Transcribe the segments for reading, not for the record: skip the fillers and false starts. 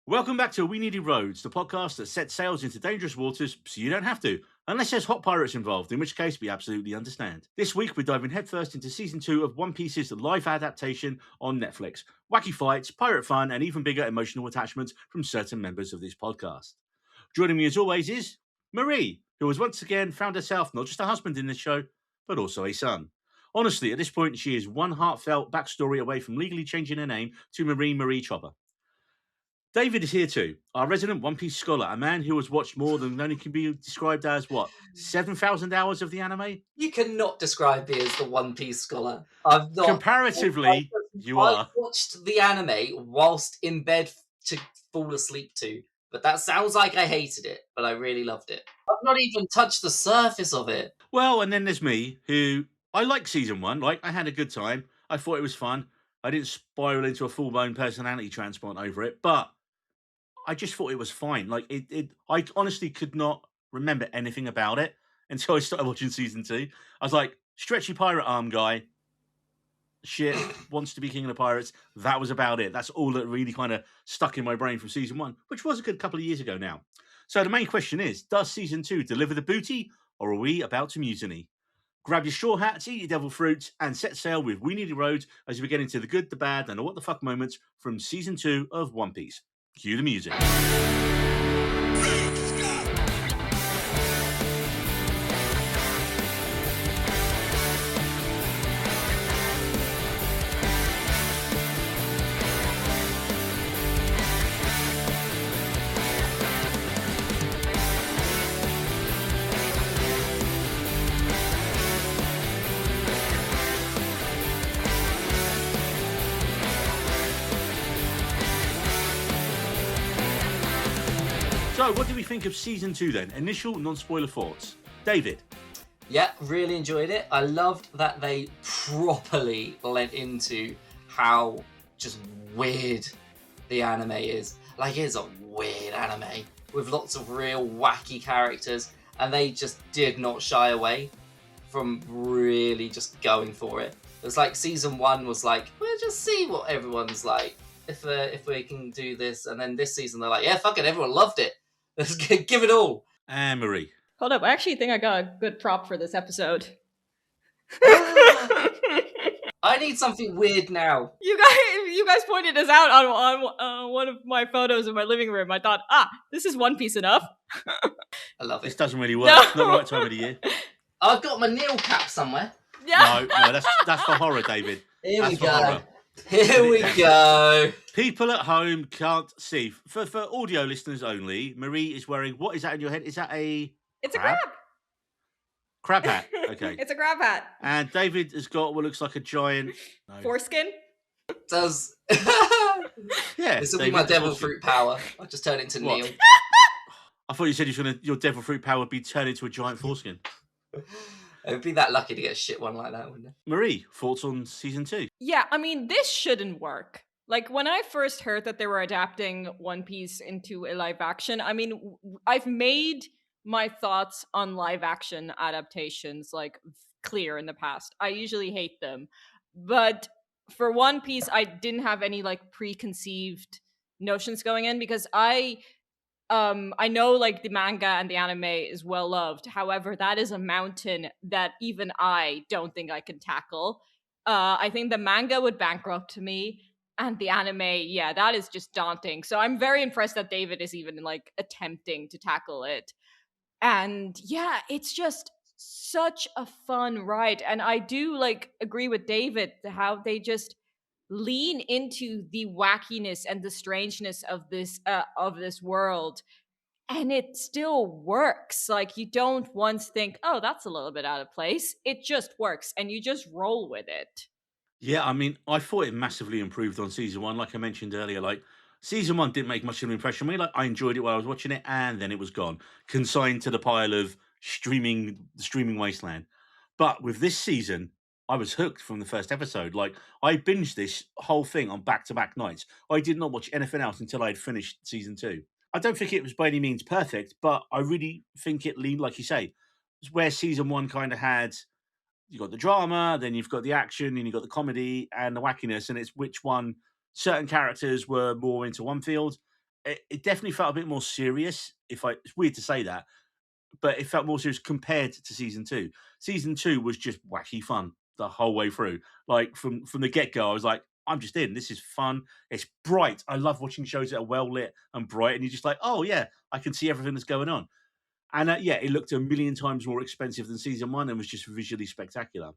Welcome back to We Needed Roads, the podcast that sets sails into dangerous waters so you don't have to, unless there's hot pirates involved, in which case we absolutely understand. This week we're diving headfirst into season 2 of One Piece's live adaptation on Netflix. Wacky fights, pirate fun, and even bigger emotional attachments from certain members of this podcast. Joining me as always is Marie, who has once again found herself not just a husband in this show, but also a son. Honestly, at this point, she is one heartfelt backstory away from legally changing her name to Marie Chopper. David is here too, our resident One Piece scholar, a man who has watched more than only can be described as, 7,000 hours of the anime? You cannot describe me as the One Piece scholar. I've not. Comparatively, you I are. watched the anime whilst in bed to fall asleep to, but that sounds like I hated it, but I really loved it. I've not even touched the surface of it. Well, and then there's me, who, I like season 1, I had a good time. I thought it was fun. I didn't spiral into a full-blown personality transplant over it, but I just thought it was fine. I honestly could not remember anything about it until I started watching season 2. I was like, stretchy pirate arm guy, shit, wants to be king of the pirates. That was about it. That's all that really kind of stuck in my brain from season 1, which was a good couple of years ago now. So the main question is, does season 2 deliver the booty, or are we about to mutiny? Grab your straw hats, eat your devil fruits, and set sail with We Needed Roads as we get into the good, the bad, and the what the fuck moments from season 2 of One Piece. Cue the music. So, what do we think of season 2 then? Initial non-spoiler thoughts. David? Yeah, really enjoyed it. I loved that they properly lent into how just weird the anime is. Like, it's a weird anime with lots of real wacky characters, and they just did not shy away from really just going for it. It was like season 1 was like, we'll just see what everyone's like if we can do this, and then this season they're like, yeah, fuck it, everyone loved it. Let's give it all. And Marie. Hold up, I actually think I got a good prop for this episode. I need something weird now. You guys pointed this out on one of my photos in my living room. I thought, this is One Piece enough. I love This it. doesn't really work. No. Not the right time of the year. I've got my nail cap somewhere. Yeah. No, that's for horror, David. Here That's we for go. horror. Here we go. People at home can't see. For audio listeners only, Marie is wearing, what is that in your head? Is that a It's crab? a crab. Crab hat. Okay. It's a crab hat. And David has got what looks like a giant... No. Foreskin. Does Yeah. this will be David, my devil foreskin. fruit power? I'll just turn into What? Neil. I thought you said your devil fruit power would be turned into a giant foreskin. I would be that lucky to get a shit one like that, wouldn't it? Marie, thoughts on season 2? Yeah, I mean, this shouldn't work. Like, when I first heard that they were adapting One Piece into a live action, I mean, I've made my thoughts on live action adaptations, clear in the past. I usually hate them. But for One Piece, I didn't have any, preconceived notions going in, because I know the manga and the anime is well loved. However, that is a mountain that even I don't think I can tackle. I think the manga would bankrupt me, and the anime, yeah, that is just daunting. So I'm very impressed that David is even attempting to tackle it. And yeah, it's just such a fun ride. And I do agree with David how they just lean into the wackiness and the strangeness of this world, and it still works. You don't once think, oh, that's a little bit out of place. It just works, and you just roll with it. Yeah, I mean, I thought it massively improved on season 1. Like I mentioned earlier, season 1 didn't make much of an impression on me. I enjoyed it while I was watching it, and then it was gone, consigned to the pile of streaming wasteland. But with this season, I was hooked from the first episode. I binged this whole thing on back-to-back nights. I did not watch anything else until I had finished season 2. I don't think it was by any means perfect, but I really think it leaned, like you say, where season 1 kind of had, you've got the drama, then you've got the action, and you've got the comedy and the wackiness, and it's which one certain characters were more into one field it definitely felt a bit more serious. It's weird to say that, but it felt more serious compared to season two. Season two was just wacky fun the whole way through. Like from the get go, I was like, I'm just in. This is fun. It's bright. I love watching shows that are well lit and bright, and you're just like, oh yeah, I can see everything that's going on. And yeah, it looked a million times more expensive than season one and was just visually spectacular.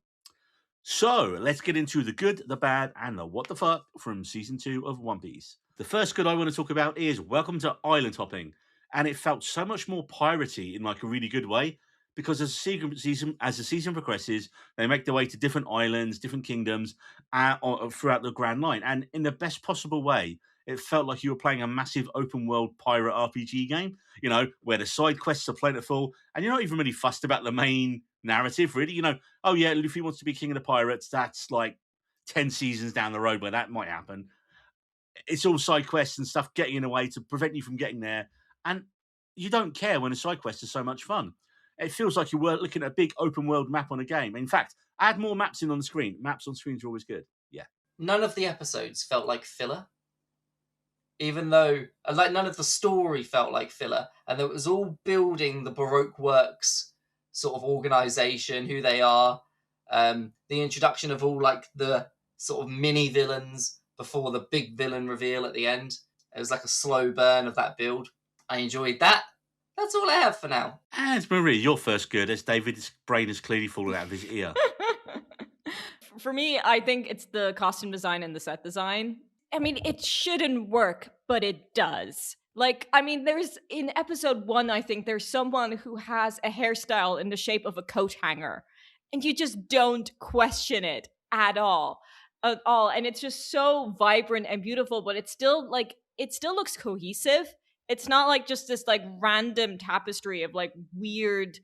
So let's get into the good, the bad, and the what the fuck from season two of One Piece. The first good I want to talk about is Welcome to Island Hopping, and it felt so much more piratey in like a really good way because as the season progresses, they make their way to different islands, different kingdoms throughout the Grand Line, and in the best possible way. It felt like you were playing a massive open world pirate RPG game, where the side quests are plentiful, and you're not even really fussed about the main narrative, really. Oh yeah, Luffy wants to be king of the pirates. That's like 10 seasons down the road where that might happen. It's all side quests and stuff getting in the way to prevent you from getting there. And you don't care when a side quest is so much fun. It feels like you were looking at a big open world map on a game. In fact, add more maps in on the screen. Maps on screens are always good. Yeah. None of the episodes felt like filler. Even though, like, none of the story felt like filler. And it was all building the Baroque Works sort of organization, who they are, the introduction of all like the sort of mini villains before the big villain reveal at the end. It was like a slow burn of that build. I enjoyed that. That's all I have for now. And Marie, your first good, as David's brain has clearly fallen out of his ear. For me, I think it's the costume design and the set design. I mean, it shouldn't work, but it does. Like, I mean, there's in episode 1, I think there's someone who has a hairstyle in the shape of a coat hanger, and you just don't question it at all. And it's just so vibrant and beautiful, but it's still like, it still looks cohesive. It's not like just this like random tapestry of like weird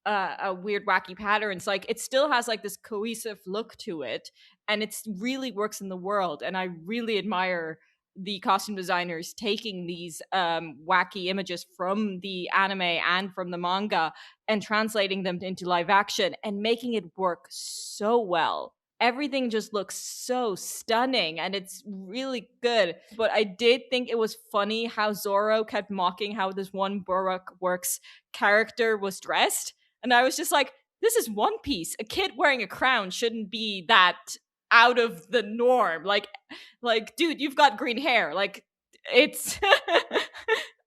wacky patterns. Like, it still has like this cohesive look to it, and it really works in the world. And I really admire the costume designers taking these wacky images from the anime and from the manga and translating them into live action and making it work so well. Everything just looks so stunning and it's really good. But I did think it was funny how Zoro kept mocking how this one Baroque Works character was dressed. And I was just like, this is One Piece. A kid wearing a crown shouldn't be that out of the norm. Like, dude, you've got green hair. Like, it's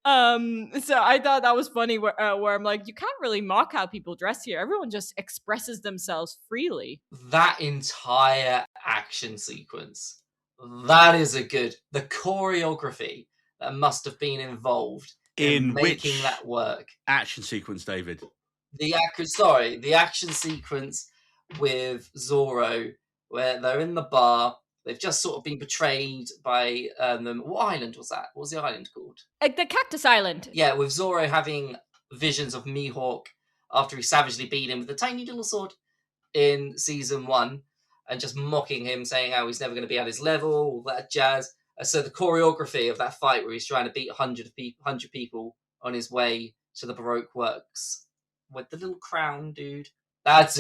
so I thought that was funny where I'm like, you can't really mock how people dress here. Everyone just expresses themselves freely. That entire action sequence, that is the choreography that must have been involved in making that work. Action sequence, David? The action sequence with Zoro, where they're in the bar. They've just sort of been betrayed by them. What island was that? What was the island called? The Cactus Island. Yeah, with Zoro having visions of Mihawk after he savagely beat him with a tiny little sword in season 1, and just mocking him, saying how he's never going to be at his level, all that jazz. So the choreography of that fight where he's trying to beat 100 people on his way to the Baroque Works with the little crown, dude. That was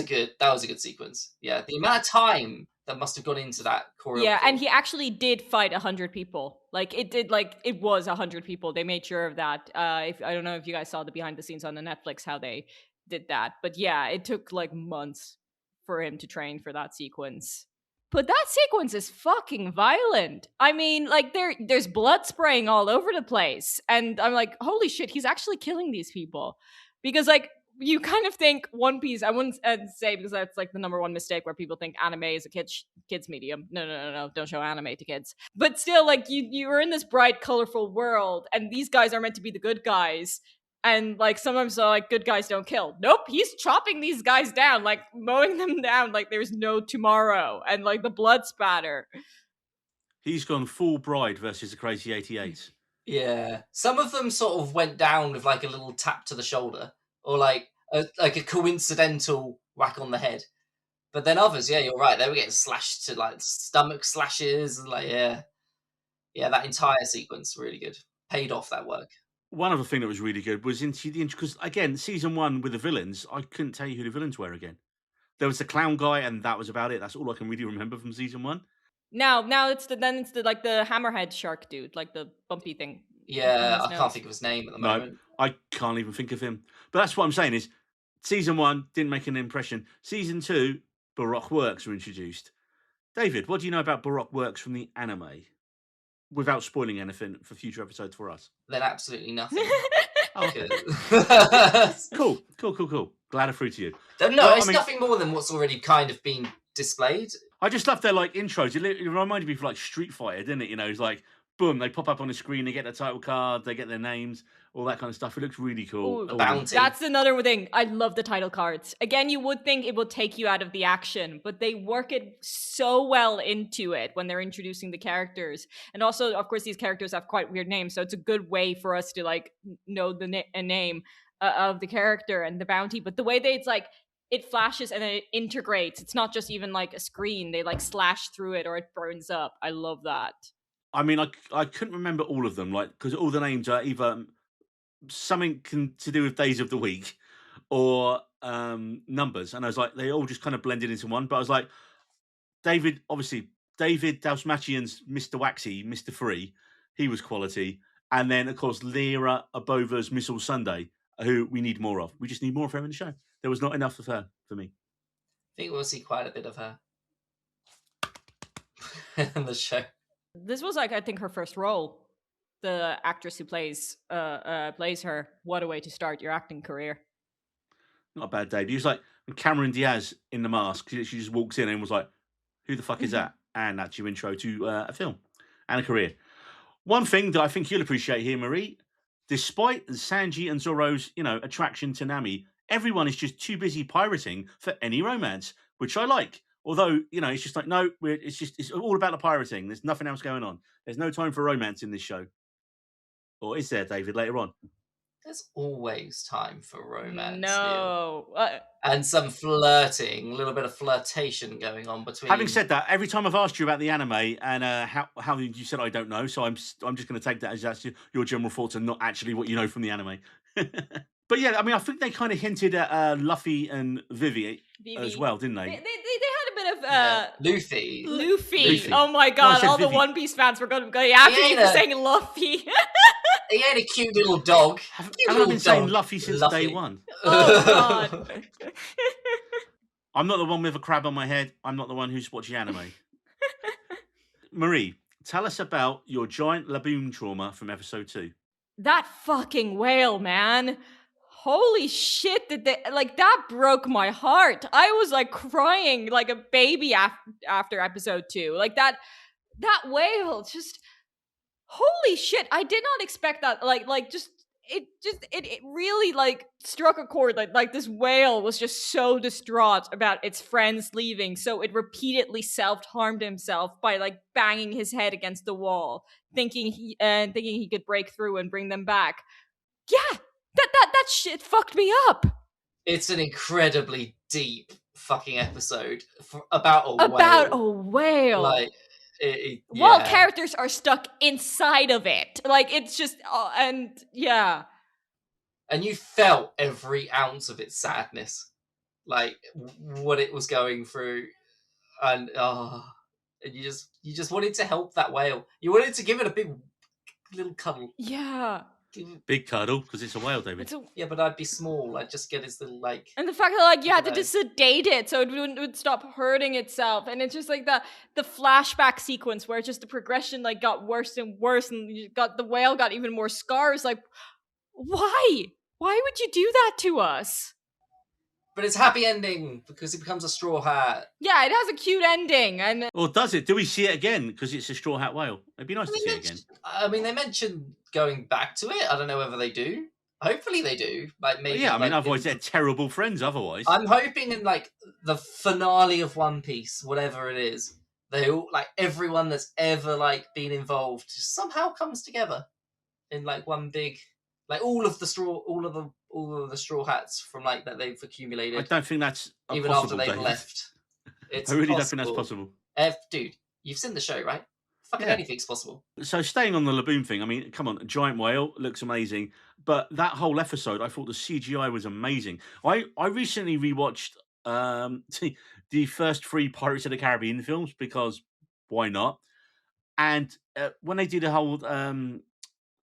a good sequence. Yeah, the amount of time that must have gone into that choreography. Yeah, and he actually did fight 100 people. Like, it was 100 people. They made sure of that. I don't know if you guys saw the behind the scenes on the Netflix how they did that, but yeah, it took like months for him to train for that sequence. But that sequence is fucking violent. I mean, like, there's blood spraying all over the place, and I'm like, holy shit, he's actually killing these people. Because, like, you kind of think One Piece, I wouldn't say, because that's like the number one mistake where people think anime is a kids medium. No, don't show anime to kids. But still, like, you're in this bright, colorful world, and these guys are meant to be the good guys. And like sometimes like good guys don't kill. Nope, he's chopping these guys down, like mowing them down like there's no tomorrow, and like the blood spatter. He's gone full Bride versus the Crazy 88. Yeah, some of them sort of went down with like a little tap to the shoulder, or like a coincidental whack on the head. But then others, yeah, you're right, they were getting slashed to like stomach slashes, and like yeah, that entire sequence really good, paid off that work. One other thing that was really good was into the because again, season 1 with the villains, I couldn't tell you who the villains were again. There was the clown guy, and that was about it. That's all I can really remember from season 1. Now it's the like the hammerhead shark dude, like the bumpy thing. Yeah, his I can't notes. think of his name at the No. moment. I can't even think of him. But that's what I'm saying is, season 1 didn't make an impression. Season 2, Baroque works were introduced. David, what do you know about Baroque works from the anime? Without spoiling anything for future episodes for us. Then absolutely nothing. Oh, 'Cause- cool. Glad I threw to you. no, Well, I it's mean- nothing more than what's already kind of been displayed. I just love their like intros. It reminded me of like Street Fighter, didn't it? You know, it's like boom, they pop up on the screen, they get their title card, they get their names, all that kind of stuff. It looks really cool. Ooh, The bounty. That's another thing. I love the title cards. Again, you would think it will take you out of the action, but they work it so well into it when they're introducing the characters. And also, of course, these characters have quite weird names, so it's a good way for us to like know the a name of the character and the bounty. But the way it's like it flashes and then it integrates. It's not just even like a screen. They like slash through it or it burns up. I love that. I mean, I couldn't remember all of them, like because all the names are either something to do with days of the week or numbers, and I was like, they all just kind of blended into one. But I was like, David Dalsmatian's Mr. Waxy, Mr. Free, he was quality, and then of course Lyra Abova's Missile Sunday, who we need more of. We just need more of her in the show. There was not enough of her for me. I think we'll see quite a bit of her in the show. This was like I think her first role. The actress who plays her. What a way to start your acting career. Not a bad debut. It was like when Cameron Diaz in The Mask. She just walks in and was like, "Who the fuck is that?" And that's your intro to a film and a career. One thing that I think you'll appreciate here, Marie, despite Sanji and Zoro's, attraction to Nami, everyone is just too busy pirating for any romance, which I like. Although, it's just like, no, it's all about the pirating. There's nothing else going on. There's no time for romance in this show. Or is there, David, later on? There's always time for romance. No. And some flirting, a little bit of flirtation going on between. Having said that, every time I've asked you about the anime and how you said I don't know, so I'm just going to take that as that's your general thoughts and not actually what you know from the anime. But yeah, I mean, I think they kind of hinted at Luffy and Vivi as well, didn't they? They had a bit of Luffy. Luffy. Oh my god! said All Vivi. the One Piece fans were going to go after me for saying Luffy. He had a cute little dog. Haven't I been saying Luffy since day one? Oh god! I'm not the one with a crab on my head. I'm not the one who's watching anime. Marie, tell us about your giant laboon trauma from episode 2. That fucking whale, man. Holy shit, that broke my heart. I was like crying like a baby after episode 2. Like that whale just holy shit. I did not expect that. It really like struck a chord. Like this whale was just so distraught about its friends leaving, so it repeatedly self-harmed himself by like banging his head against the wall, thinking he could break through and bring them back. Yeah, that shit fucked me up. It's an incredibly deep fucking episode about a whale. Like, while characters are stuck inside of it, like it's just and you felt every ounce of its sadness, like what it was going through, and you just wanted to help that whale. You wanted to give it a big little cuddle. Yeah. Big cuddle, because it's a whale, David. Yeah, but I'd be small. I'd just get his little like. And the fact that like you had to just sedate it so it would stop hurting itself, and it's just like the flashback sequence where just the progression like got worse and worse, and the whale got even more scars. Like, why? Why would you do that to us? But it's a happy ending because he becomes a straw hat. Yeah, it has a cute ending, and or does it? Do we see it again because it's a straw hat whale? It'd be nice to see it again. I mean, they mentioned going back to it. I don't know whether they do. Hopefully they do. Like maybe. Yeah, I mean, otherwise they're terrible friends. Otherwise, I'm hoping in like the finale of One Piece, whatever it is, they all like everyone that's ever like been involved just somehow comes together in like one big, like all of the straw hats from like that they've accumulated. I don't think that's even after they've left. It's I really possible. don't think that's possible. Dude, you've seen the show, right? Fucking Yeah. anything's possible. So staying on the laboon thing, I mean, come on, a giant whale looks amazing, but that whole episode, I thought the CGI was amazing. I recently rewatched the first 3 Pirates of the Caribbean films because why not? And when they did the whole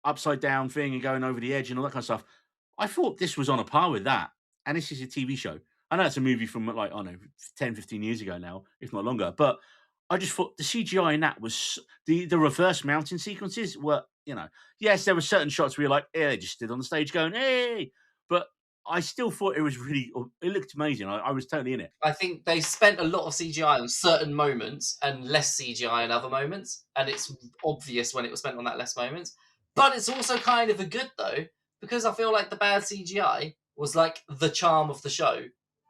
upside down thing and going over the edge and all that kind of stuff. I thought this was on a par with that. And this is a TV show. I know it's a movie from like, I don't know, 10, 15 years ago now, if not longer. But I just thought the CGI in that was the reverse mountain sequences were, yes, there were certain shots where you're like, yeah, they just stood on the stage going, hey. But I still thought it was really, it looked amazing. I was totally in it. I think they spent a lot of CGI on certain moments and less CGI in other moments. And it's obvious when it was spent on that less moments. But it's also kind of a good, though, because I feel like the bad CGI was like the charm of the show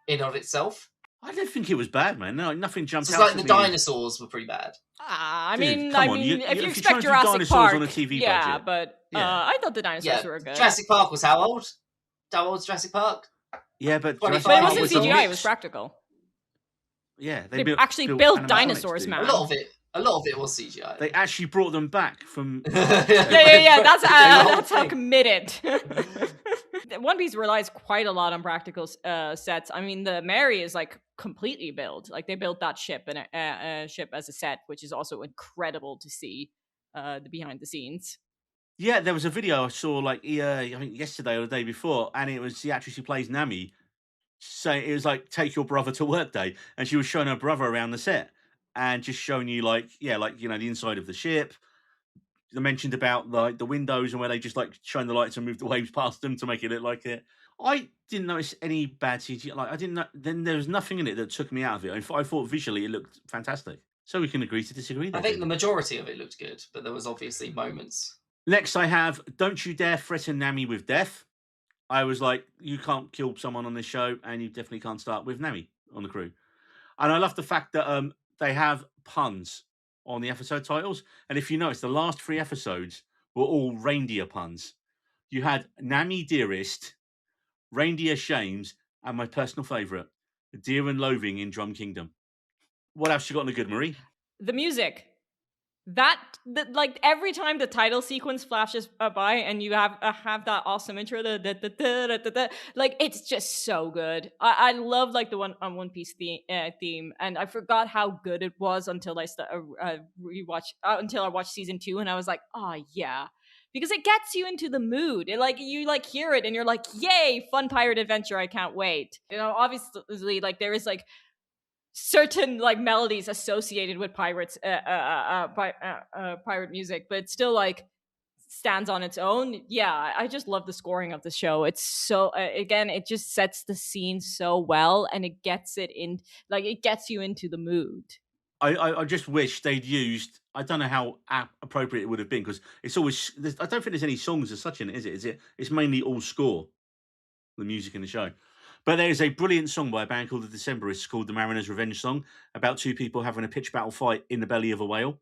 in of itself. I don't think it was bad, man. No, nothing jumped It's out. like the dinosaurs were pretty bad. I Dude, mean, come on, if you if you're expect trying to do Jurassic dinosaurs Park, on a TV yeah, budget. but Yeah. I thought the dinosaurs Yeah, were good. Jurassic Park was how old? How old's Jurassic Park? Yeah, but 25. But it Park wasn't was CGI; it rich. was practical. Yeah, They actually built dinosaurs, dude. man. A lot of it was CGI. They actually brought them back from. Yeah. That's how thing. committed. One Piece relies quite a lot on practical sets. I mean, the Mary is like completely built. Like they built that ship and a ship as a set, which is also incredible to see the behind the scenes. Yeah, there was a video I saw like I think yesterday or the day before, and it was the actress who plays Nami. Saying it was like take your brother to work day, and she was showing her brother around the set and just showing you the inside of the ship. They mentioned about like the windows and where they just like shine the lights and move the waves past them to make it look like it. I didn't notice any bad CGI. Like I didn't know. Then there was nothing in it that took me out of it. I thought visually it looked fantastic. So we can agree to disagree. I think the majority of it looked good, but there was obviously moments. Next, I have Don't You Dare Threaten Nami with Death. I was like, you can't kill someone on this show, and you definitely can't start with Nami on the crew. And I love the fact that they have puns on the episode titles. And if you notice, the last 3 episodes were all reindeer puns. You had Nami Dearest, Reindeer Shames, and my personal favourite, Dear and Loathing in Drum Kingdom. What else you got in the good, Marie? The music. Like every time the title sequence flashes by and you have that awesome intro, like it's just so good. I love like the One Piece theme, and I forgot how good it was until I until I watched season 2, and I was like, oh yeah, because it gets you into the mood. It like you like hear it and you're like, yay, fun pirate adventure! I can't wait. Obviously, like there is like certain like melodies associated with pirate music, but it still like stands on its own. Yeah, I just love the scoring of the show. It's so again, it just sets the scene so well, and it gets it you into the mood. I just wish they'd used. I don't know how appropriate it would have been, because it's always. I don't think there's any songs as such in it, is it? It's mainly all score, the music in the show. But there is a brilliant song by a band called The Decemberists called The Mariner's Revenge Song, about 2 people having a pitch battle fight in the belly of a whale.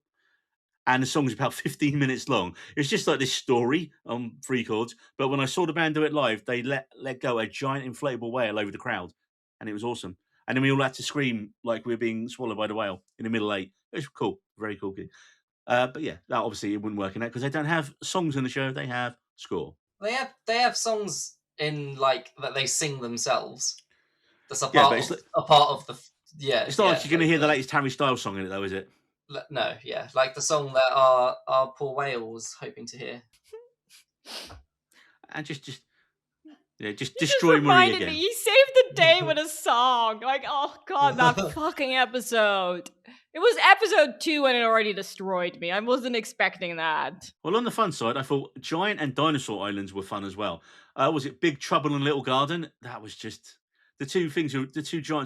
And the song is about 15 minutes long. It's just like this story on 3 chords. But when I saw the band do it live, they let go a giant inflatable whale over the crowd. And it was awesome. And then we all had to scream like we were being swallowed by the whale in the middle 8. It was cool. Very cool gig. But yeah, that obviously it wouldn't work in that because they don't have songs in the show. They have score. They have songs in like that they sing themselves. That's a part of the. Yeah, it's not like you're going to hear the latest Harry Styles song in it, though, is it? No, yeah, like the song that our poor whale was hoping to hear. And just destroy Marie again. You saved the day with a song. Like, oh god, that fucking episode. It was episode 2 and it already destroyed me. I wasn't expecting that. Well, on the fun side, I thought Giant and Dinosaur Islands were fun as well. Was it Big Trouble in Little Garden? That was just the 2 giants who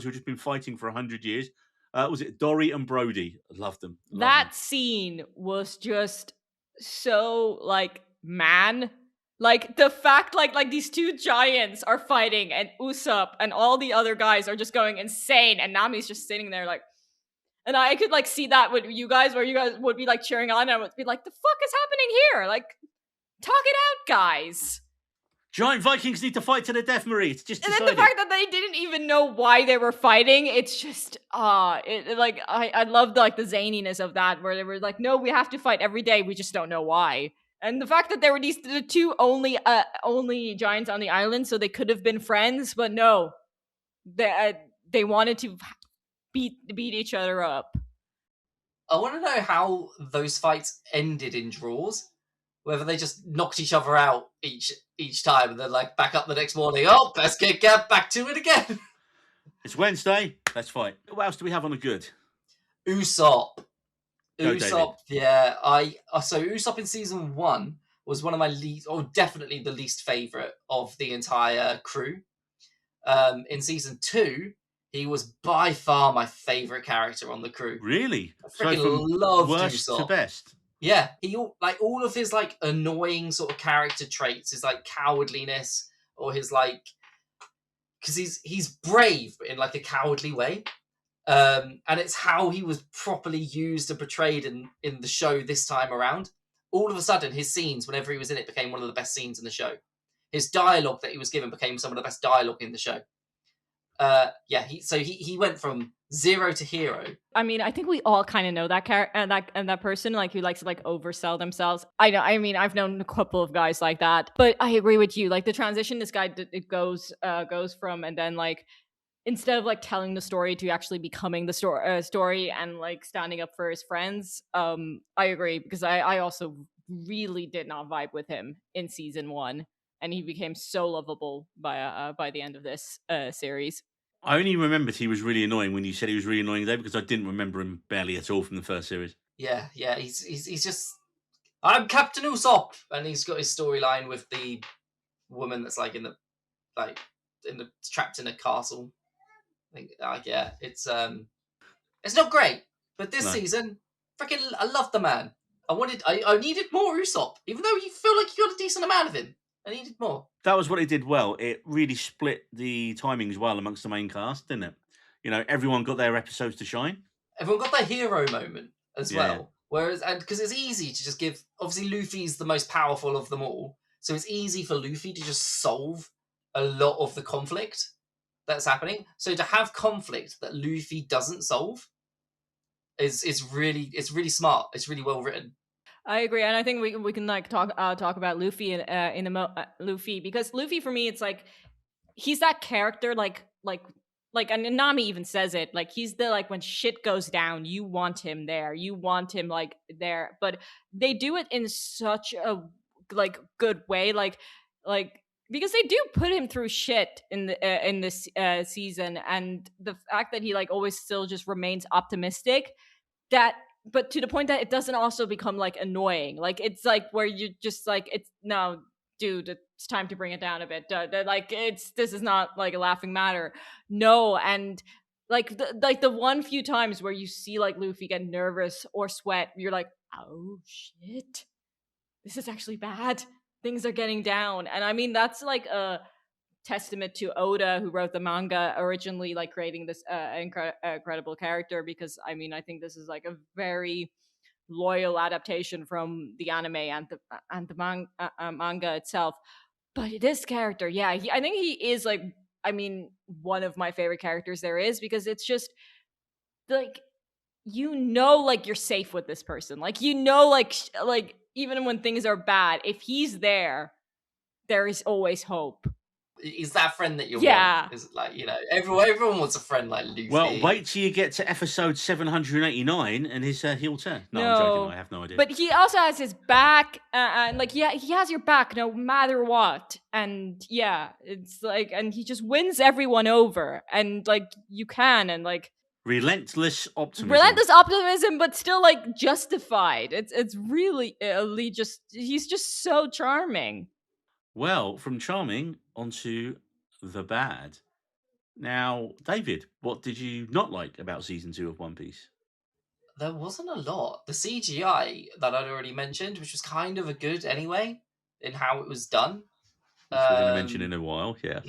had just been fighting for 100 years. Was it Dory and Brody? I loved them. That scene was just so like, man. Like the fact like these 2 giants are fighting and Usopp and all the other guys are just going insane and Nami's just sitting there like, and I could like see that with you guys where you guys would be like cheering on and I would be like, the fuck is happening here? Like, talk it out, guys. Giant Vikings need to fight to the death, Marie. It's just decided. And then the fact that they didn't even know why they were fighting, it's just I loved like the zaniness of that, where they were like, no, we have to fight every day, we just don't know why. And the fact that there were the 2 only giants on the island, so they could have been friends, but no, they wanted to beat each other up. I want to know how those fights ended in draws. whether they just knocked each other out each time and then like back up the next morning. Oh, best get back to it again. It's Wednesday. Let's fight. What else do we have on the good? Usopp. Go, Usopp, yeah. So Usopp in season 1 was one of my least, or definitely the least favorite of the entire crew. In season 2, he was by far my favorite character on the crew. Really? I freaking loved worst Usopp. to best. Yeah, all of his like annoying sort of character traits, his like cowardliness, or his like, because he's brave but in like a cowardly way. And it's how he was properly used and portrayed in the show this time around. All of a sudden, his scenes, whenever he was in it, became one of the best scenes in the show. His dialogue that he was given became some of the best dialogue in the show. He went from 0 to hero. I mean, I think we all kind of know that that person, like, who likes to like oversell themselves. I know. I mean, I've known a couple of guys like that, but I agree with you. Like the transition this guy it goes from, and then like, instead of like telling the story to actually becoming the story and like standing up for his friends. I agree, because I also really did not vibe with him in season 1, and he became so lovable by the end of this series. I only remembered he was really annoying when you said he was really annoying there, because I didn't remember him barely at all from the first series. Yeah, he's just, I'm Captain Usopp, and he's got his storyline with the woman that's like trapped in a castle. It's not great, but this season, freaking, I love the man. I needed more Usopp, even though you feel like you got a decent amount of him. I needed more. That was what it did well. It really split the timings well amongst the main cast, didn't it? You know, everyone got their episodes to shine. Everyone got their hero moment as well. Whereas, and because it's easy to just give, obviously Luffy's the most powerful of them all, so it's easy for Luffy to just solve a lot of the conflict that's happening. So to have conflict that Luffy doesn't solve is really smart. It's really well written. I agree, and I think we can like talk about Luffy Luffy, because Luffy, for me, it's like he's that character like and Nami even says it, like he's the, like, when shit goes down, you want him there, you want him like there, but they do it in such a like good way, like because they do put him through shit in this season, and the fact that he like always still just remains optimistic, but to the point that it doesn't also become like annoying. Like it's like where you just like, it's no, dude, it's time to bring it down a bit. Like this is not like a laughing matter. No, and like the one few times where you see like Luffy get nervous or sweat, you're like, oh shit, this is actually bad. Things are getting down. And I mean, that's like a testament to Oda, who wrote the manga originally, like creating this incredible character, because I mean, I think this is like a very loyal adaptation from the anime and the manga itself. But this character, yeah, I think he is like, I mean, one of my favorite characters there is, because it's just like, you know, like you're safe with this person, like, you know, like even when things are bad, if he's there is always hope. Is that friend that you want? Is it like, you know, everyone wants a friend like Luffy. Well, wait till you get to episode 789 and his heel turn. No, I'm joking. I have no idea. But he also has his back, and like, yeah, he has your back no matter what. And yeah, it's like, and he just wins everyone over, and like you can, and like relentless optimism, but still like justified. It's really just, he's just so charming. Well, from charming onto the bad. Now, David, what did you not like about season 2 of One Piece? There wasn't a lot. The CGI that I'd already mentioned, which was kind of a good anyway, in how it was done. Which we're going to mention in a while, yeah.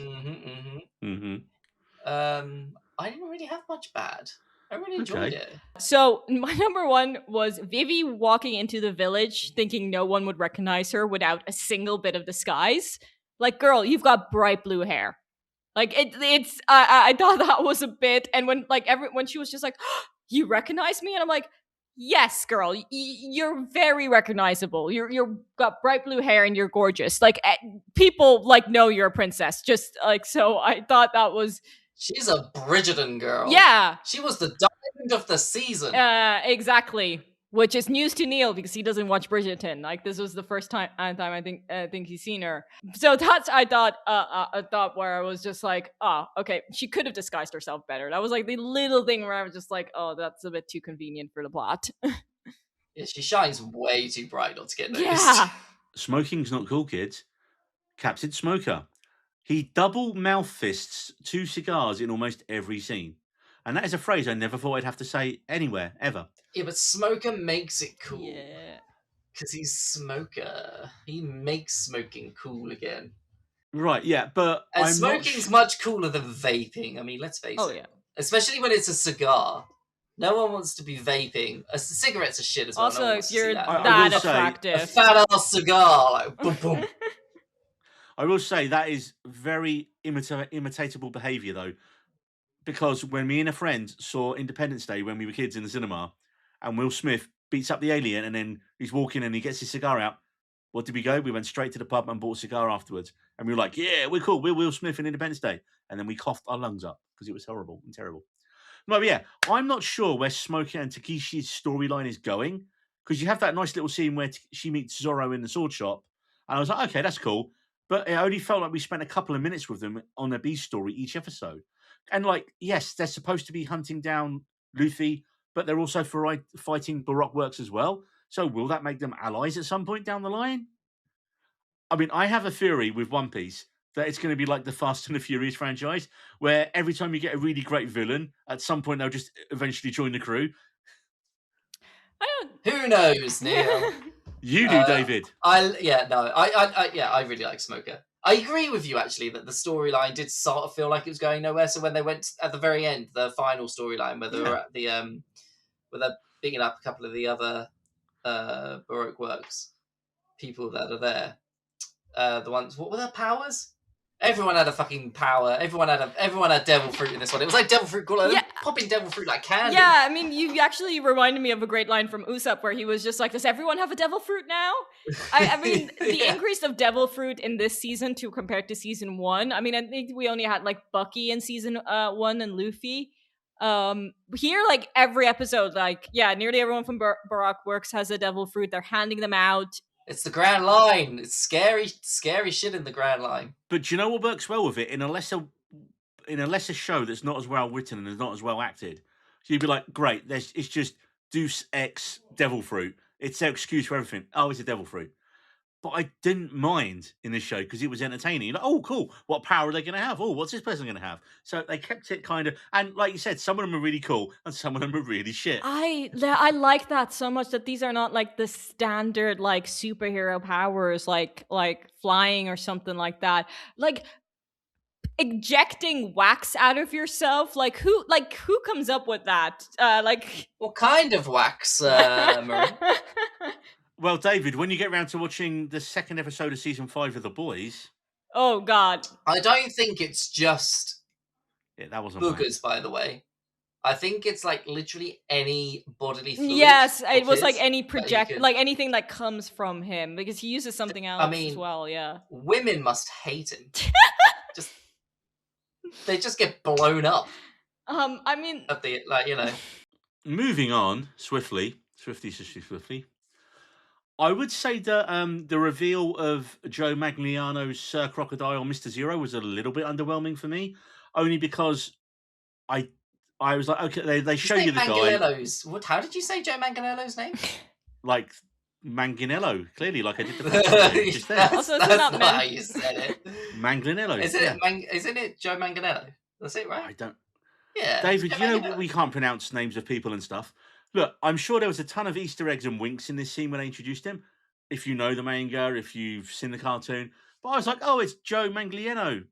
I didn't really have much bad. I really enjoyed it. So my number one was Vivi walking into the village thinking no one would recognize her without a single bit of disguise. Like, girl, you've got bright blue hair. Like it's I thought that was a bit. And when like when she was just like, oh, you recognize me, and I'm like, yes, girl, you're very recognizable. You're got bright blue hair and you're gorgeous. Like people like know you're a princess. Just like, so I thought that was. She's a Bridgerton girl. Yeah. She was the diamond of the season. Exactly. which is news to Neil because he doesn't watch Bridgerton. Like this was the first time I think he's seen her. So that's I thought where I was just like, oh, okay, she could have disguised herself better. That was like the little thing where I was just like, oh, that's a bit too convenient for the plot. Yeah, she shines way too bright not to get noticed. Yeah. Smoking's not cool, kids. Captain Smoker. He double mouth fists 2 cigars in almost every scene. And that is a phrase I never thought I'd have to say anywhere, ever. Yeah, but Smoker makes it cool. Yeah. Because he's Smoker. He makes smoking cool again. Right, yeah, but And smoking's much cooler than vaping. I mean, let's face Oh it. yeah. Especially when it's a cigar. No one wants to be vaping. Cigarettes are shit as well. Also, no one if wants to see you're that. I will that say, attractive. A fat ass cigar, like boom boom. I will say that is very imitatable behaviour, though, because when me and a friend saw Independence Day when we were kids in the cinema, and Will Smith beats up the alien, and then he's walking and he gets his cigar out. What did we go? We went straight to the pub and bought a cigar afterwards, and we were like, "Yeah, we're cool. We're Will Smith in Independence Day," and then we coughed our lungs up because it was horrible and terrible. No, but yeah, I'm not sure where Smokey and Takeshi's storyline is going, because you have that nice little scene where she meets Zorro in the sword shop, and I was like, okay, that's cool. But it only felt like we spent a couple of minutes with them on a B story each episode. And like, yes, they're supposed to be hunting down Luffy, but they're also fighting Baroque Works as well. So will that make them allies at some point down the line? I mean, I have a theory with One Piece that it's going to be like the Fast and the Furious franchise, where every time you get a really great villain, at some point they'll just eventually join the crew. Who knows, Neil? You do, David. I really like Smoker. I agree with you actually that the storyline did sort of feel like it was going nowhere. So when they went at the very end, the final storyline where they were at the where they're picking up a couple of the other Baroque Works people that are there, the ones, what were their powers? Everyone had a fucking power. Everyone had devil fruit in this one. It was like devil fruit, popping devil fruit like candy. Yeah, I mean, you actually reminded me of a great line from Usopp where he was just like, "Does everyone have a devil fruit now?" I mean, the increase of devil fruit in this season compared to season 1. I mean, I think we only had like Bucky in season 1 and Luffy. Here, like every episode, like nearly everyone from Baroque Works has a devil fruit. They're handing them out. It's the Grand Line. It's scary shit in the Grand Line. But do you know what works well with it? In a lesser show that's not as well written and is not as well acted, so you'd be like, great, it's just Deus Ex Devil Fruit. It's their excuse for everything. Oh, it's a devil fruit. But I didn't mind in this show because it was entertaining. Like, oh, cool. What power are they going to have? Oh, what's this person going to have? So they kept it kind of... And like you said, some of them are really cool and some of them are really shit. I like that so much that these are not like the standard like superhero powers like flying or something like that. Like ejecting wax out of yourself. Like who comes up with that? What kind of wax, Marie? Well, David, when you get around to watching the second episode of season 5 of The Boys... Oh, God. I don't think it's just that wasn't boogers, by the way. I think it's like literally any bodily fluid. Yes, it was like any like anything that comes from him, because he uses something else as well, yeah. Women must hate him. They just get blown up. I mean... At the, like, you know... Moving on, swiftly. I would say that the reveal of Joe Manganiello's Sir Crocodile Mr. Zero was a little bit underwhelming for me, only because I was like, okay, they show you the guy. How did you say Joe Manganiello's name? Like Manganiello, clearly, like I did the first just there. Also, that's not how you said it. Manganiello. Isn't it Joe Manganiello? That's it, right? I don't. Yeah. David, you know we can't pronounce names of people and stuff. Look, I'm sure there was a ton of Easter eggs and winks in this scene when they introduced him. If you know the manga, if you've seen the cartoon. But I was like, oh, it's Joe Manganiello.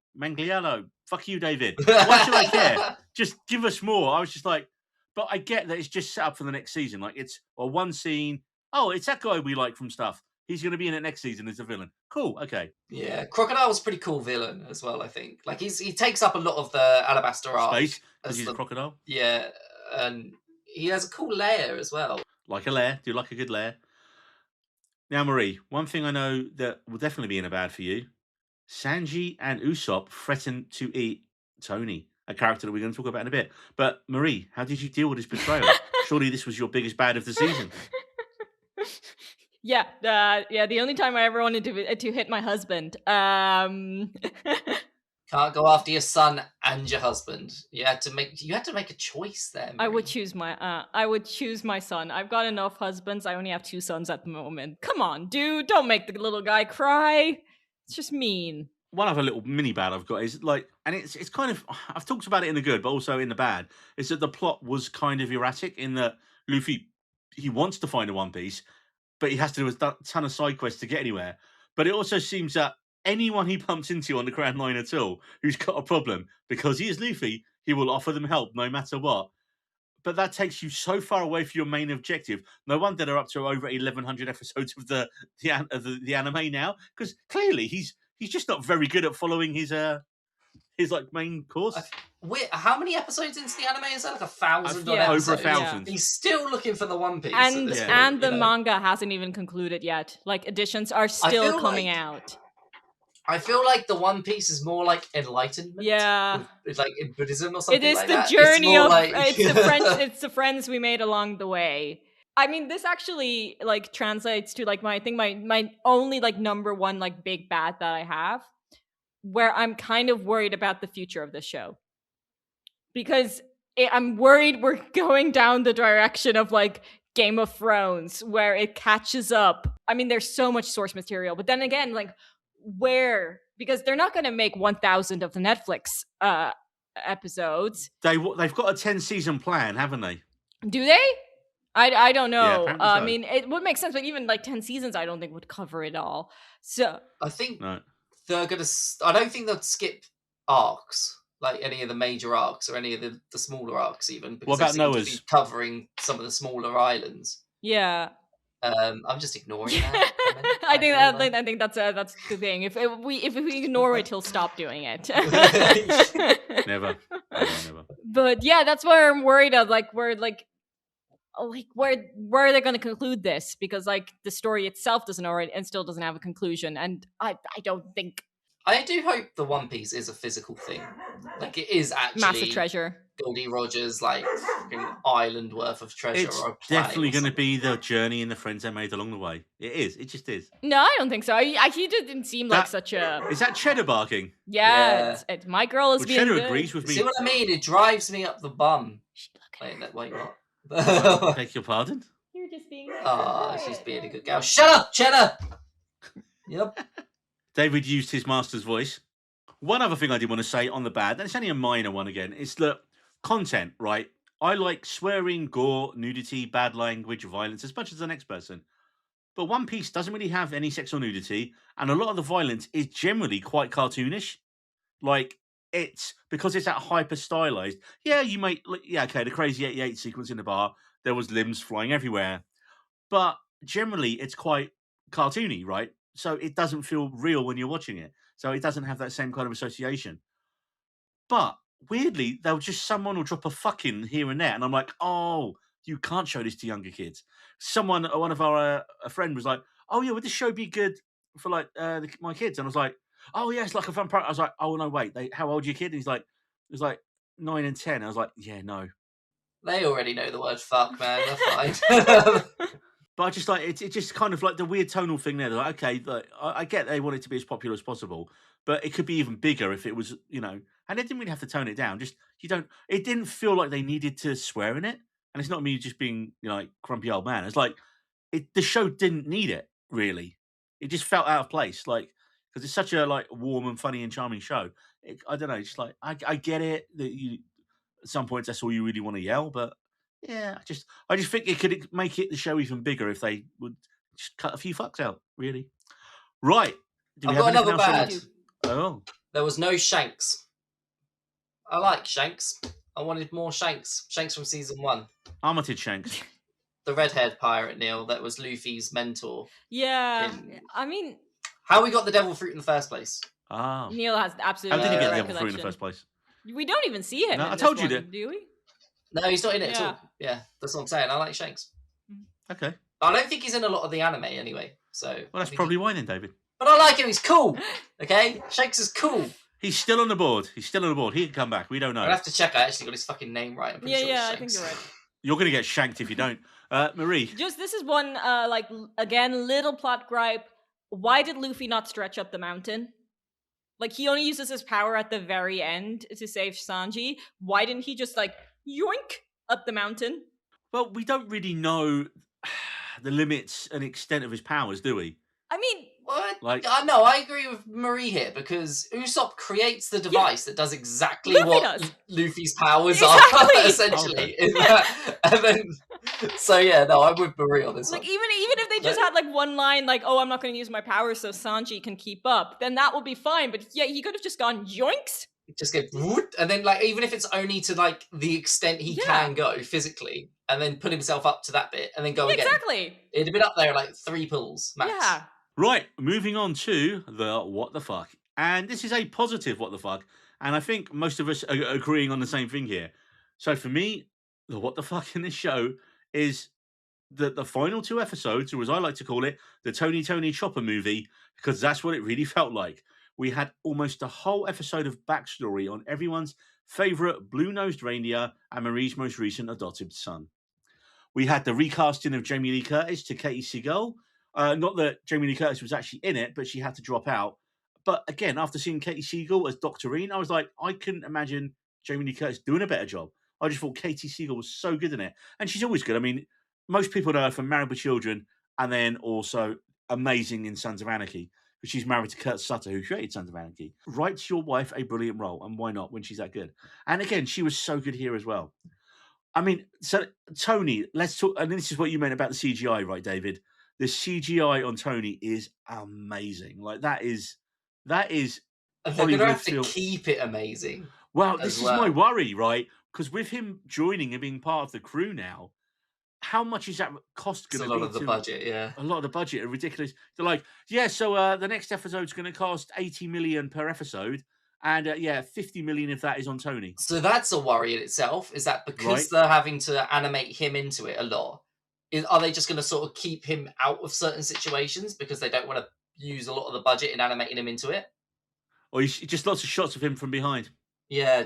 Fuck you, David. Why should I care? Just give us more. I was just like, but I get that it's just set up for the next season. Like, it's one scene. Oh, it's that guy we like from stuff. He's going to be in it next season as a villain. Cool, okay. Yeah, Crocodile was a pretty cool villain as well, I think. Like, he takes up a lot of the Alabaster arc. Space, because he's a crocodile. Yeah, and... he has a cool lair as well. Like a lair. Do you like a good lair? Now, Marie, one thing I know that will definitely be in a bad for you. Sanji and Usopp threaten to eat Tony, a character that we're going to talk about in a bit. But, Marie, how did you deal with his betrayal? Surely this was your biggest bad of the season. Yeah, the only time I ever wanted to hit my husband. Can't go after your son and your husband. You had to make a choice there. I would Marie. choose my son. I've got enough husbands. I only have 2 sons at the moment. Come on, dude, don't make the little guy cry. It's just mean. One other little mini bad I've got is like, and it's kind of, I've talked about it in the good, but also in the bad, is that the plot was kind of erratic in that Luffy, he wants to find a One Piece, but he has to do a ton of side quests to get anywhere. But it also seems that anyone he bumps into on the Grand Line at all who's got a problem, because he is Luffy, he will offer them help no matter what. But that takes you so far away from your main objective. No wonder they're up to over 1,100 episodes of the anime now, because clearly he's just not very good at following his like main course. How many episodes into the anime is that? Like 1,000 Yeah. Over episodes? 1,000. He's still looking for the One Piece. And at this and point, the you know? manga hasn't even concluded yet. Like editions are still feel coming like- out. I feel like the One Piece is more like enlightenment. Yeah. It's like in Buddhism or something. It is like the that. journey more of like... it's the friends we made along the way. I mean, this actually like translates to like my only like number one like big bad that I have, where I'm kind of worried about the future of this show, because I'm worried we're going down the direction of like Game of Thrones, where it catches up. I mean, there's so much source material, but then again, like where, because they're not going to make 1,000 of the Netflix episodes. They've got a 10-season plan, haven't they? Do they? I don't Yeah, know. apparently I so. mean, it would make sense, but even like 10 seasons, I don't think would cover it all. So I think No. they're gonna. I don't think they'll skip arcs, like any of the major arcs or any of the smaller arcs, even. Because What they about seem to Noah's? be covering some of the smaller islands. yeah, I'm just ignoring that. I think anyway. I think that's the thing. If we ignore it, he'll stop doing it. Never. But yeah, that's where I'm worried of like where are they going to conclude this, because like the story itself doesn't already and still doesn't have a conclusion, and I don't think I do hope the One Piece is a physical thing. Like it is actually massive treasure. Goldie Rogers like fucking island worth of treasure. It's or a planet definitely or going to something. be the journey and the friends they made along the way. It is. It just is. No, I don't think so. He didn't seem like That- such a Is that Cheddar barking? yeah. It's my girl is Well, being Cheddar good. agrees with me. See what I mean? It drives me up the bum. Wait, I what? beg your pardon? You're just being. Oh, she's being a good girl. Shut up, Cheddar! Yep. David used his master's voice. One other thing I did want to say on the bad, and it's only a minor one again, is that content, right? I like swearing, gore, nudity, bad language, violence as much as the next person. But One Piece doesn't really have any sex or nudity, and a lot of the violence is generally quite cartoonish. Like, it's because it's that hyper stylized. Yeah, you might, okay, the Crazy 88 sequence in the bar, there was limbs flying everywhere. But generally, it's quite cartoony, right? So it doesn't feel real when you're watching it. So it doesn't have that same kind of association. But weirdly, someone will drop a fucking here and there, and I'm like, oh, you can't show this to younger kids. One of our a friend was like, oh yeah, would this show be good for like my kids? And I was like, oh yeah, it's like a fun part. I was like, oh no, wait, how old are your kid? And it was like 9 and 10. I was like, yeah, no. They already know the word fuck, man. They're fine. But I just like it's just kind of like the weird tonal thing there. They're like, okay, like, I get they want it to be as popular as possible, but it could be even bigger if it was, and they didn't really have to tone it down. Just it didn't feel like they needed to swear in it, and it's not me just being like grumpy old man. It's like the show didn't need it really. It just felt out of place, like because it's such a like warm and funny and charming show. I don't know, just like I get it that you at some points that's all you really want to yell, but. Yeah, I just think it could make the show even bigger if they would just cut a few fucks out, really. Right. Do we I've have got anything another else? bad. Oh. There was no Shanks. I like Shanks. I wanted more Shanks. Shanks from season 1. Armitage Shanks. The red-haired pirate, Neil, that was Luffy's mentor. Yeah, in- I mean, How we got the devil fruit in the first place. Ah. Neil has How absolutely did he no get the devil fruit in recollection. the first place? We don't even see him. No, in I this told you one, that. do we? No, he's not in it at Yeah. all. Yeah, that's what I'm saying. I like Shanks. Okay. I don't think he's in a lot of the anime anyway. So. Well, I that's think probably why then, David. But I like him. He's cool. Okay, Shanks is cool. He's still on the board. He can come back. We don't know. I'll have to check. I actually got his fucking name right. I'm pretty sure it's I think Shanks. you're right. You're going to get shanked if you don't. Marie. Just this is one again, little plot gripe. Why did Luffy not stretch up the mountain? Like, he only uses his power at the very end to save Sanji. Why didn't he just like yoink up the mountain? Well, we don't really know the limits and extent of his powers, do we? I mean, What? Like- No, I agree with Marie here because Usopp creates the device that does exactly Luffy what does. Luffy's powers Exactly. are, essentially. And then, so yeah, no, I'm with Marie on this like one. even if they just had like one line like, "Oh, I'm not going to use my powers so Sanji can keep up," then that would be fine. But yeah, he could have just gone yoinks. Just go, whoop, and then like even if it's only to like the extent he Yeah. can go physically, and then put himself up to that bit, and then go again. Exactly. It'd have been up there like 3 pulls max. Yeah. Right, moving on to the what the fuck. And this is a positive what the fuck. And I think most of us are agreeing on the same thing here. So for me, the what the fuck in this show is the final 2 episodes, or as I like to call it, the Tony Chopper movie, because that's what it really felt like. We had almost a whole episode of backstory on everyone's favourite blue-nosed reindeer and Marie's most recent adopted son. We had the recasting of Jamie Lee Curtis to Katie Seagal. Not that Jamie Lee Curtis was actually in it, but she had to drop out. But again, after seeing Katie Seagal as Doctorine, I was like, I couldn't imagine Jamie Lee Curtis doing a better job. I just thought Katie Seagal was so good in it. And she's always good. I mean, most people know her from Married with Children and then also amazing in Sons of Anarchy, because she's married to Kurt Sutter, who created Sons of Anarchy. Write your wife a brilliant role, and why not when she's that good? And again, she was so good here as well. I mean, so Tony, let's talk, and this is what you meant about the CGI, right, David? The CGI on Tony is amazing. Like that is And they're going to Hollywood have to film. keep it amazing. Well, as this is well. my worry, right? Because with him joining and being part of the crew now, how much is that cost It's going a to be? lot of the budget, yeah. A lot of the budget are ridiculous. They're like, yeah, so the next episode's going to cost 80 million per episode, and 50 million if that is on Tony. So that's a worry in itself, is that because Right. they're having to animate him into it a lot, are they just going to sort of keep him out of certain situations because they don't want to use a lot of the budget in animating him into it? Or just lots of shots of him from behind. Yeah.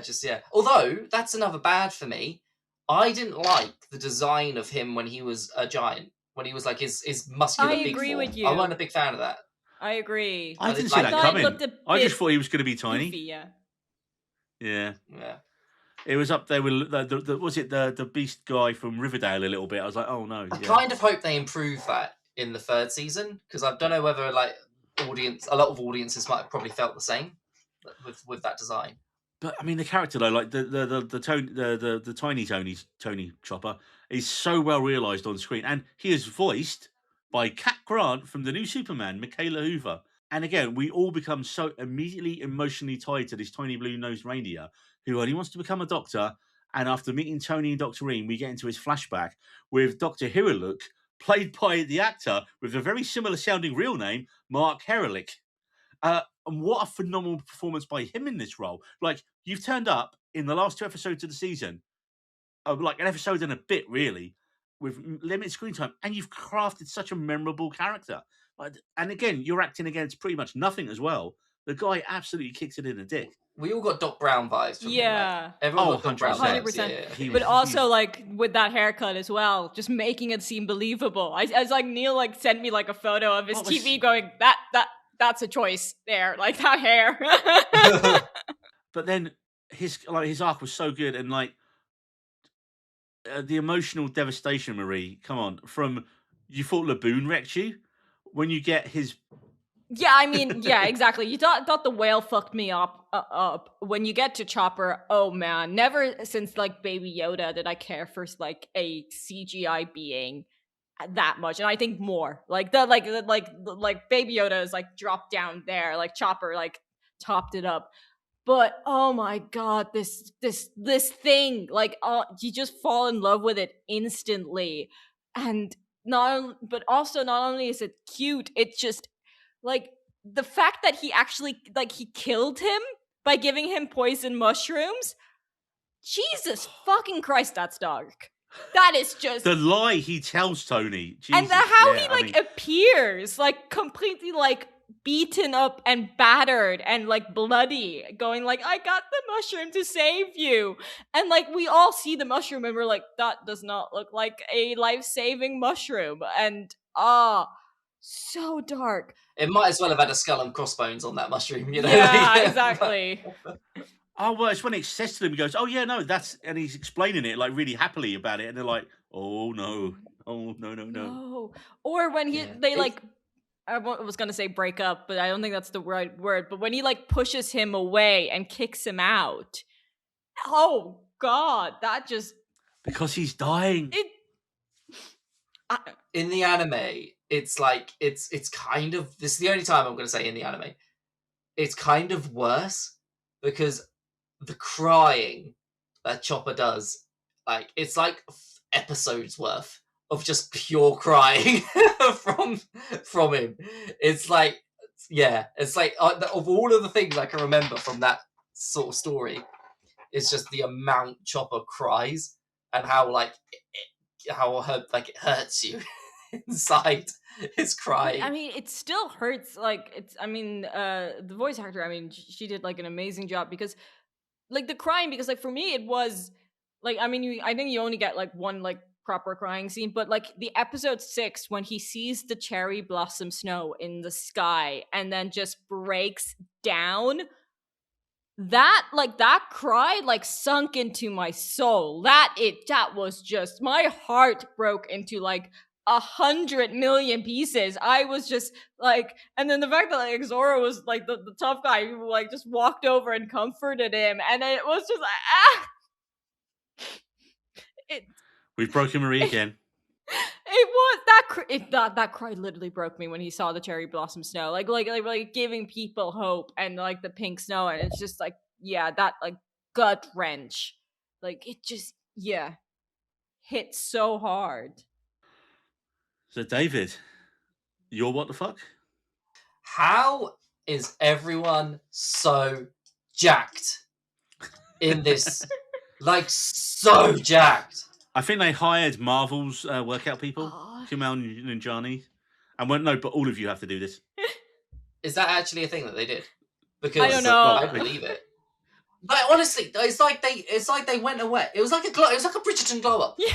Although, that's another bad for me. I didn't like the design of him when he was a giant, when he was like his muscular I big agree form. with you. I wasn't a big fan of that. I agree. I I didn't did see like that that. coming. It looked a I just bit thought he was going to be tiny. goofy, yeah. Yeah. Yeah. It was up there with the beast guy from Riverdale a little bit. I was like, oh no. I Yeah. kind of hope they improve that in the 3rd season, because I don't know whether like a lot of audiences might have probably felt the same with that design. But I mean, the character though, like the tiny Tony Chopper, is so well realised on screen, and he is voiced by Cat Grant from the new Superman, Michaela Hoover. And again, we all become so immediately emotionally tied to this tiny blue-nosed reindeer who only wants to become a doctor. And after meeting Tony and Doctorine, we get into his flashback with Dr. Hiruluk, played by the actor with a very similar sounding real name, Mark Herelick. And what a phenomenal performance by him in this role. Like, you've turned up in the last 2 episodes of the season, like an episode and a bit, really, with limited screen time, and you've crafted such a memorable character. And again, you're acting against pretty much nothing as well. The guy absolutely kicks it in the dick. We all got Doc Brown vibes from him, Yeah. right? Everyone Oh, got Doc Brown 100%. vibes. 100%. Yeah. He But was- also, like, with that haircut as well, just making it seem believable. I was like, Neil, like, sent me, like, a photo of his What was- TV going, that's a choice there. Like, that hair. But then his arc was so good, and like the emotional devastation, Marie. Come on, from you thought Laboon wrecked you when you get his. Yeah, I mean, yeah, exactly. You thought the whale fucked me up. When you get to Chopper, oh man, never since like Baby Yoda did I care for like a CGI being that much, and I think more like Baby Yoda is like dropped down there, like Chopper like topped it up. But oh my god, this thing, like, you just fall in love with it instantly, and not only is it cute, it's just like the fact that he actually like he killed him by giving him poison mushrooms. Jesus fucking Christ, that's dark. That is just The lie he tells Tony, and Jesus, how yeah, he I like mean, appears like completely like beaten up and battered and like bloody, going like, I got the mushroom to save you. And like we all see the mushroom and we're like, that does not look like a life-saving mushroom. And so dark. It might as well have had a skull and crossbones on that mushroom, you know? Yeah, exactly. Oh, well, it's when it says to them, he goes, oh, yeah, no, that's... And he's explaining it, like, really happily about it. And they're like, oh, no. Oh, no, no, no. No. Or when they like... I was going to say break up, but I don't think that's the right word. But when he, like, pushes him away and kicks him out. Oh, God. That just... Because he's dying. In the anime, it's like... It's kind of... This is the only time I'm going to say in the anime. It's kind of worse. Because... the crying that Chopper does, like, it's like episodes worth of just pure crying from him. It's like, yeah, it's like of all of the things I can remember from that sort of story, it's just the amount Chopper cries and how like it hurts you inside. His crying. I mean, it still hurts. Like it's. I mean, the voice actor. I mean, she did like an amazing job because. Like the crying, because like for me it was like, I mean, I think you only get like one like proper crying scene, but like the episode 6 when he sees the cherry blossom snow in the sky and then just breaks down, that cry like sunk into my soul. That was just, my heart broke into like 100 million pieces. I was just like, and then the fact that like Zoro was like the tough guy who like just walked over and comforted him, and it was just like We've broken Marie again. It was that cry literally broke me when he saw the cherry blossom snow, like giving people hope, and like the pink snow, and it's just like, yeah, that like gut wrench, like it just hit so hard. So, David, you're what the fuck? How is everyone so jacked in this? Like, so jacked. I think they hired Marvel's workout people, Kumail Nanjiani, and went, no, but all of you have to do this. Is that actually a thing that they did? Because I don't know. I believe it. But honestly, it's like they went away. It was like a Bridgerton glow up. Yeah.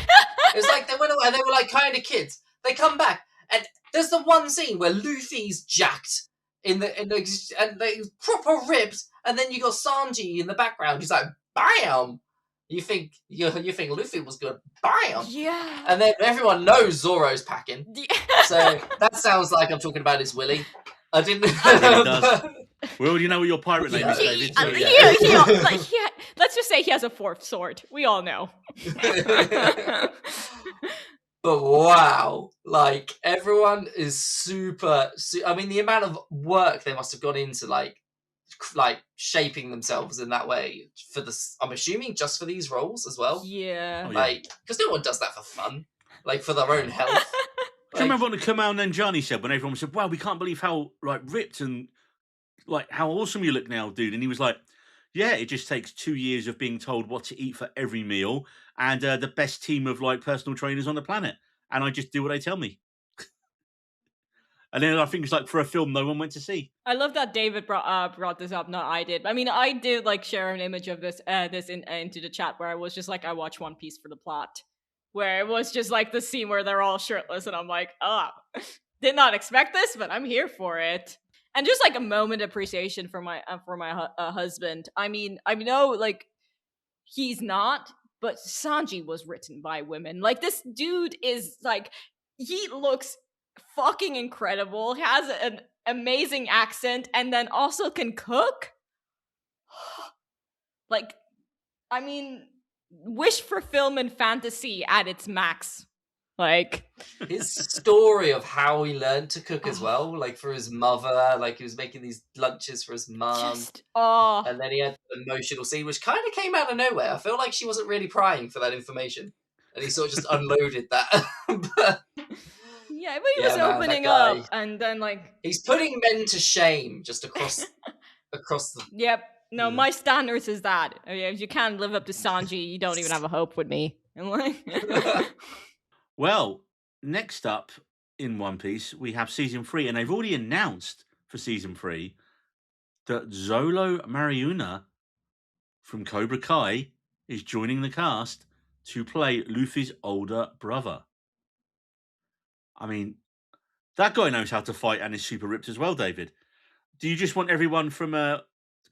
It was like they went away and they were like kind of kids. They come back, and there's the one scene where Luffy's jacked and they proper ripped, and then you got Sanji in the background. He's like, bam! You think Luffy was good, bam! Yeah. And then everyone knows Zoro's packing. Yeah. So that sounds like I'm talking about his Willy. I didn't. It really does. We already know what your pirate name is, David. So Let's just say he has a 4th sword. We all know. But wow, like everyone is super. I mean, the amount of work they must have gone into like shaping themselves in that way for this. I'm assuming just for these roles as well. Yeah. Like, because no one does that for fun, like for their own health. Do you remember what Kumail Nanjiani said when everyone said, "Wow, we can't believe how like ripped and like how awesome you look now, dude"? And he was like, "Yeah, it just takes 2 years of being told what to eat for every meal, and the best team of like personal trainers on the planet, and I just do what they tell me." And then I think it's like for a film no one went to see. I love that David brought this up, not I did. I mean, I did like share an image of this into the chat where I was just like, I watch One Piece for the plot, where it was just like the scene where they're all shirtless, and I'm like, did not expect this, but I'm here for it. And just like a moment of appreciation for my husband. I mean, I know like he's not, but Sanji was written by women. Like this dude is like, he looks fucking incredible, has an amazing accent, and then also can cook. Like, I mean, wish for film and fantasy at its max. Like his story of how he learned to cook as well, like for his mother, like he was making these lunches for his mum, and then he had an emotional scene which kind of came out of nowhere. I feel like she wasn't really prying for that information, and he sort of just unloaded that. Yeah, but he was opening up, and then like he's putting men to shame just across the. Yep. No, my standards is that if you can't live up to Sanji, you don't even have a hope with me. And like. Well, next up in One Piece, we have season 3, and they've already announced for season 3 that Zolo Mariuna from Cobra Kai is joining the cast to play Luffy's older brother. I mean, that guy knows how to fight and is super ripped as well, David. Do you just want everyone from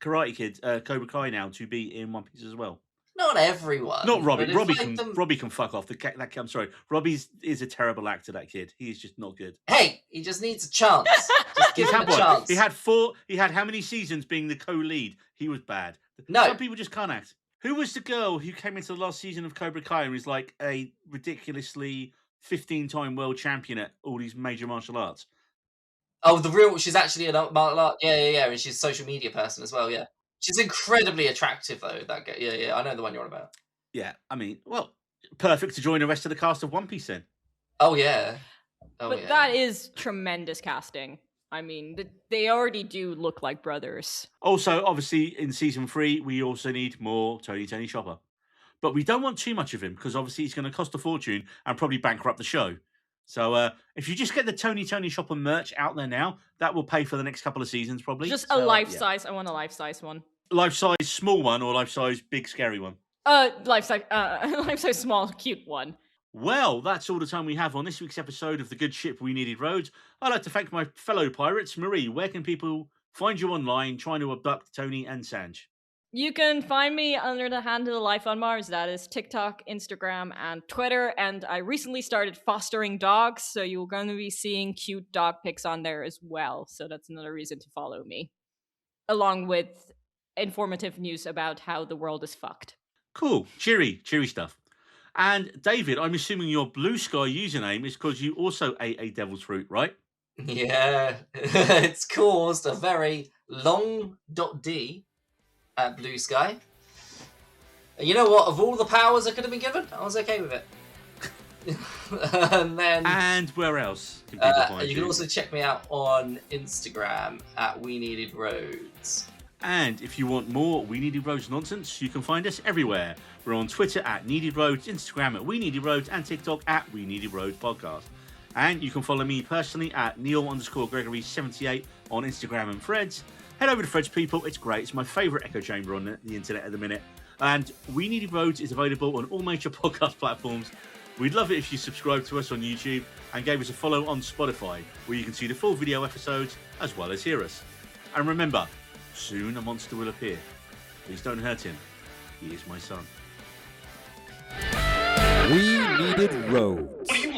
Karate Kid, Cobra Kai now to be in One Piece as well? Not everyone. Not Robbie. but if, Robbie like, can them- Robbie can fuck off. I'm sorry. Robbie is a terrible actor. That kid. He is just not good. Hey, he just needs a chance. Just give He's him had a one. chance. He had 4. He had how many seasons being the co-lead? He was bad. No. Some people just can't act. Who was the girl who came into the last season of Cobra Kai and was like a ridiculously 15-time world champion at all these major martial arts? Oh, she's actually an martial art. Yeah. And she's a social media person as well, yeah. She's incredibly attractive, though. That girl. Yeah. I know the one you're on about. Yeah, I mean, well, perfect to join the rest of the cast of One Piece then. Oh, yeah. But that is tremendous casting. I mean, they already do look like brothers. Also, obviously, in season 3, we also need more Tony Chopper. But we don't want too much of him because obviously he's going to cost a fortune and probably bankrupt the show. So if you just get the Tony Chopper merch out there now, that will pay for the next couple of seasons probably. Just So, a life yeah. size. I want a life size one. Life size small one or life size big scary one? Life size small cute one. Well, that's all the time we have on this week's episode of The Good Ship We Needed Roads. I'd like to thank my fellow pirates. Marie, where can people find you online trying to abduct Tony and Sanj? You can find me under the handle Life on Mars. That is TikTok, Instagram, and Twitter. And I recently started fostering dogs, so you're going to be seeing cute dog pics on there as well. So that's another reason to follow me, along with informative news about how the world is fucked. Cool. Cheery stuff. And David, I'm assuming your Blue Sky username is because you also ate a devil's fruit, right? Yeah. It's caused a very long .d at Blue Sky. And you know what? Of all the powers I could have been given, I was okay with it. And then... And where else can people find you can also check me out on Instagram at We Needed Roads. And if you want more We Needed Roads nonsense, you can find us everywhere. We're on Twitter at Needed Roads, Instagram at We Needed Roads, and TikTok at We Needed Roads Podcast. And you can follow me personally at Neil_Gregory78 on Instagram and Threads. Head over to Threads, people. It's great. It's my favourite echo chamber on the internet at the minute. And We Needed Roads is available on all major podcast platforms. We'd love it if you subscribe to us on YouTube and gave us a follow on Spotify, where you can see the full video episodes as well as hear us. And remember, soon a monster will appear. Please don't hurt him. He is my son. We Needed Roads. What do you